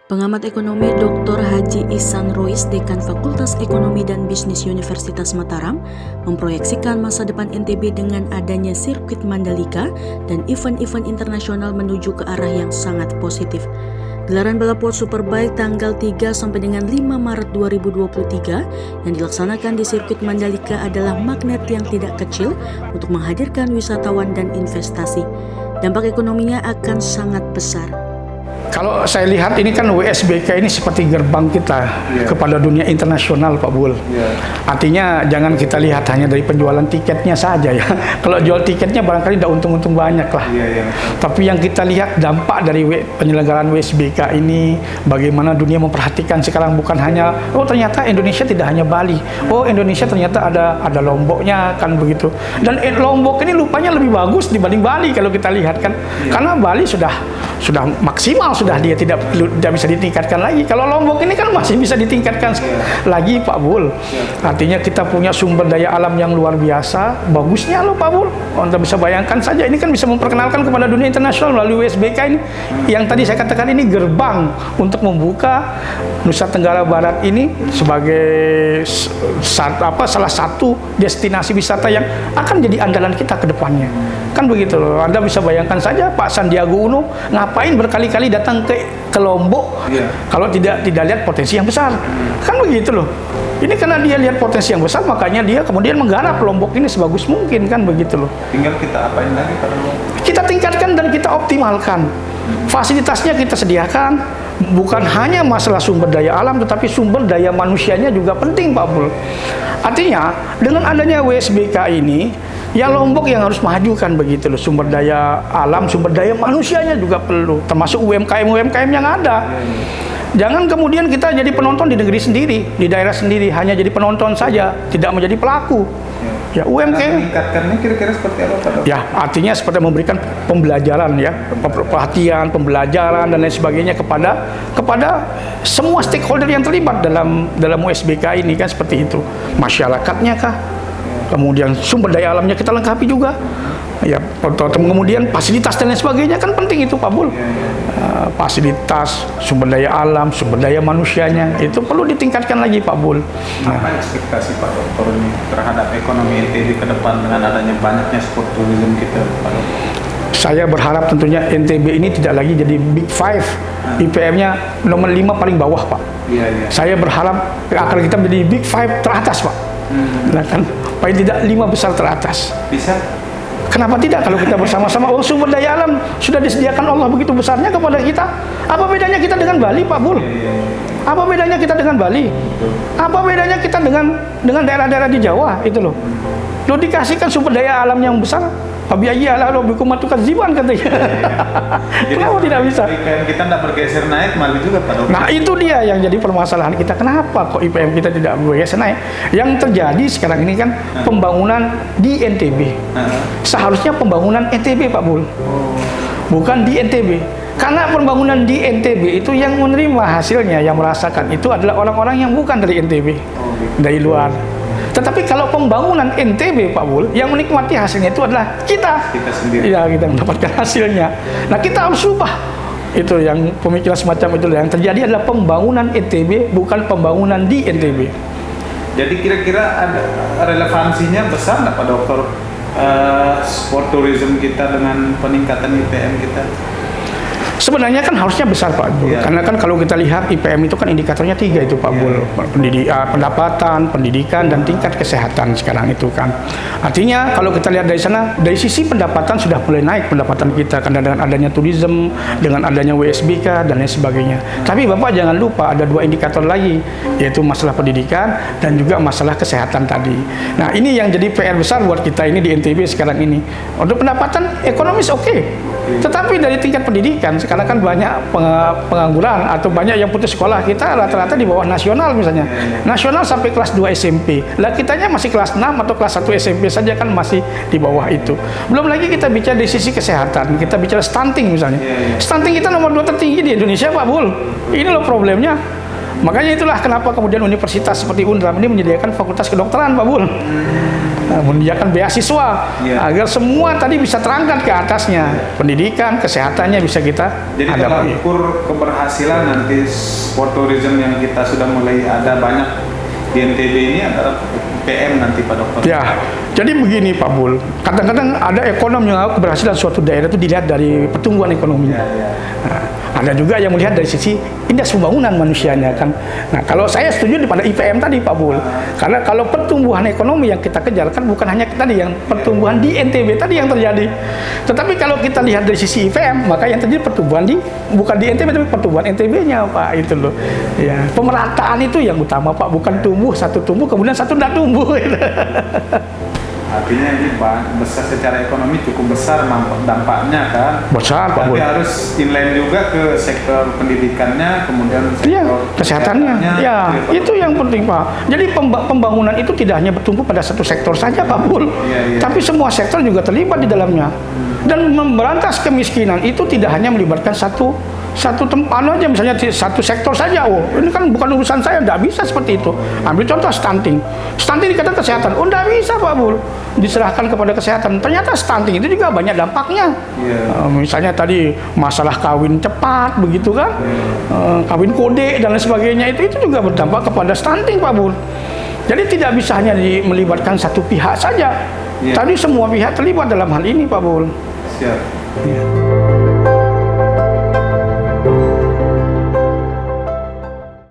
Pengamat ekonomi Dr. Haji Ihsan Rois, Dekan Fakultas Ekonomi dan Bisnis Universitas Mataram, memproyeksikan masa depan NTB dengan adanya sirkuit Mandalika dan event-event internasional menuju ke arah yang sangat positif. Gelaran balap World Superbike tanggal 3 sampai dengan 5 Maret 2023 yang dilaksanakan di sirkuit Mandalika adalah magnet yang tidak kecil untuk menghadirkan wisatawan dan investasi. Dampak ekonominya akan sangat besar. Kalau saya lihat ini kan WSBK ini seperti gerbang kita kepada dunia internasional, Pak Bul. Artinya jangan kita lihat hanya dari penjualan tiketnya saja ya. Kalau jual tiketnya barangkali tidak untung-untung banyak lah. Tapi yang kita lihat dampak dari penyelenggaraan WSBK ini, bagaimana dunia memperhatikan sekarang bukan hanya ternyata Indonesia tidak hanya Bali. Indonesia ternyata ada Lomboknya kan begitu. Dan Lombok ini lupanya lebih bagus dibanding Bali kalau kita lihat kan. Karena Bali sudah maksimal, sudah dia tidak bisa ditingkatkan lagi. Kalau Lombok ini kan masih bisa ditingkatkan lagi, Pak Bul. Artinya kita punya sumber daya alam yang luar biasa. Bagusnya loh, Pak Bul. Anda bisa bayangkan saja, ini kan bisa memperkenalkan kepada dunia internasional melalui WSBK ini. Yang tadi saya katakan ini gerbang untuk membuka Nusa Tenggara Barat ini sebagai salah satu destinasi wisata yang akan jadi andalan kita ke depannya. Kan begitu loh. Anda bisa bayangkan saja Pak Sandiaga Uno ngapain berkali-kali datang ke Lombok kalau tidak lihat potensi yang besar. Kan begitu loh. Ini karena dia lihat potensi yang besar, makanya dia kemudian menggarap Lombok ini sebagus mungkin, kan begitu loh. Tinggal kita apain lagi pada Lombok? Kita tingkatkan dan kita optimalkan. Fasilitasnya kita sediakan, bukan hanya masalah sumber daya alam, tetapi sumber daya manusianya juga penting, Pak Bul. Artinya, dengan adanya WSBK ini, ya Lombok yang harus maju kan begitu loh. Sumber daya alam, sumber daya manusianya juga perlu, termasuk UMKM yang ada. Jangan kemudian kita jadi penonton di negeri sendiri, di daerah sendiri, hanya jadi penonton saja, tidak menjadi pelaku. Ya UMKM. Meningkatkannya kira-kira seperti apa, Pak? Ya, artinya seperti memberikan pembelajaran ya, perhatian, pembelajaran dan lain sebagainya kepada semua stakeholder yang terlibat dalam USBK ini kan seperti itu. Masyarakatnya kah? Kemudian sumber daya alamnya kita lengkapi juga. Ya, kemudian fasilitas dan lain sebagainya kan penting itu, Pak Bul. Fasilitas, sumber daya alam, sumber daya manusianya itu perlu ditingkatkan lagi, Pak Bul. Apa ekspektasi Pak Dokter ini terhadap ekonomi NTB ke depan dengan adanya banyaknya sport tourism kita, Pak Dokter? Saya berharap tentunya NTB ini tidak lagi jadi Big Five. IPM-nya nomor 5 paling bawah, Pak. Saya berharap akan kita menjadi Big Five teratas, Pak. Nah kan, paling tidak 5 besar teratas. Bisa? Kenapa tidak kalau kita bersama-sama? Sumber daya alam sudah disediakan Allah begitu besarnya kepada kita. Apa bedanya kita dengan Bali, Pak Bul? Apa bedanya kita dengan Bali? Apa bedanya kita dengan daerah-daerah di Jawa itu loh? Lo dikasihkan sumber daya alam yang besar. Fabiayyi ala rabbikum tukadziban katanya. Kenapa tidak bisa? IPM kita tidak bergeser naik, malah juga, Pak Dokter. Nah itu dia yang jadi permasalahan kita. Kenapa kok IPM kita tidak bergeser naik? Yang terjadi sekarang ini kan pembangunan di NTB. Seharusnya pembangunan NTB, Pak Bul. Bukan di NTB. Karena pembangunan di NTB itu yang menerima hasilnya, yang merasakan itu adalah orang-orang yang bukan dari NTB, dari luar. Tetapi kalau pembangunan NTB, Pak Bul, yang menikmati hasilnya itu adalah kita sendiri. Ya, kita mendapatkan hasilnya. Nah, kita harus ubah. Itu yang pemikiran semacam itu. Yang terjadi adalah pembangunan NTB, bukan pembangunan di NTB. Jadi kira-kira ada relevansinya besar nggak, Pak Dokter, sport tourism kita dengan peningkatan IPM kita? Sebenarnya kan harusnya besar, Pak Bul. Karena kan kalau kita lihat IPM itu kan indikatornya 3 itu, Pak Bul. Pendapatan, pendidikan, dan tingkat kesehatan sekarang itu kan. Artinya kalau kita lihat dari sana, dari sisi pendapatan sudah mulai naik pendapatan kita karena dengan adanya tourism, dengan adanya WSBK dan lain sebagainya. Tapi Bapak jangan lupa ada 2 indikator lagi, yaitu masalah pendidikan dan juga masalah kesehatan tadi. Nah, ini yang jadi PR besar buat kita ini di NTB sekarang ini. Untuk pendapatan ekonomis oke. Tetapi dari tingkat pendidikan sekarang kan banyak pengangguran atau banyak yang putus sekolah. Kita rata-rata di bawah nasional misalnya. Nasional sampai kelas 2 SMP. Lah kitanya masih kelas 6 atau kelas 1 SMP saja kan masih di bawah itu. Belum lagi kita bicara dari sisi kesehatan. Kita bicara stunting misalnya. Stunting kita nomor 2 tertinggi di Indonesia, Pak Bul. Ini loh problemnya. Makanya itulah kenapa kemudian universitas seperti UNDRAM ini menyediakan fakultas kedokteran, Pak Bul. menyediakan beasiswa agar semua tadi bisa terangkat ke atasnya. Pendidikan, kesehatannya bisa kita Jadi kalau hadapi. ukur keberhasilan nanti sport tourism yang kita sudah mulai ada banyak di NTB ini adalah PM nanti Pak Dokter. Ya, jadi begini Pak Bul, kadang-kadang ada ekonom yang keberhasilan suatu daerah itu dilihat dari pertumbuhan ekonominya. Nah, ada juga yang melihat dari sisi indeks pembangunan manusianya kan. Nah, kalau saya setuju pada IPM tadi Pak Bul, karena kalau pertumbuhan ekonomi yang kita kejar kan bukan hanya tadi yang pertumbuhan di NTB tadi yang terjadi, tetapi kalau kita lihat dari sisi IPM maka yang terjadi pertumbuhan bukan di NTB tapi pertumbuhan NTB-nya Pak, itu loh. Ya, pemerataan itu yang utama Pak, bukan satu tumbuh kemudian satu tidak tumbuh. Artinya ini besar secara ekonomi cukup besar dampaknya kan. Besar Pak Tapi Bul. harus inline juga ke sektor pendidikannya, kemudian Iya, sektor kesehatannya. Ya, Pak itu yang penting Pak. Jadi pembangunan itu tidak hanya bertumpu pada satu sektor saja Pak Bul, Iya. tapi semua sektor juga terlibat di dalamnya. Dan memberantas kemiskinan itu tidak hanya melibatkan satu tempat aja, misalnya satu sektor saja. Oh, ini kan bukan urusan saya, tidak bisa seperti itu. Ambil contoh stunting dikatakan kesehatan, oh tidak bisa Pak Bul, diserahkan kepada kesehatan. Ternyata stunting itu juga banyak dampaknya. Misalnya tadi masalah kawin cepat begitu kan, kawin kode dan lain sebagainya, itu juga berdampak kepada stunting Pak Bul. Jadi tidak bisa hanya melibatkan satu pihak saja. Tadi semua pihak terlibat dalam hal ini Pak Bul. Siap. Ya.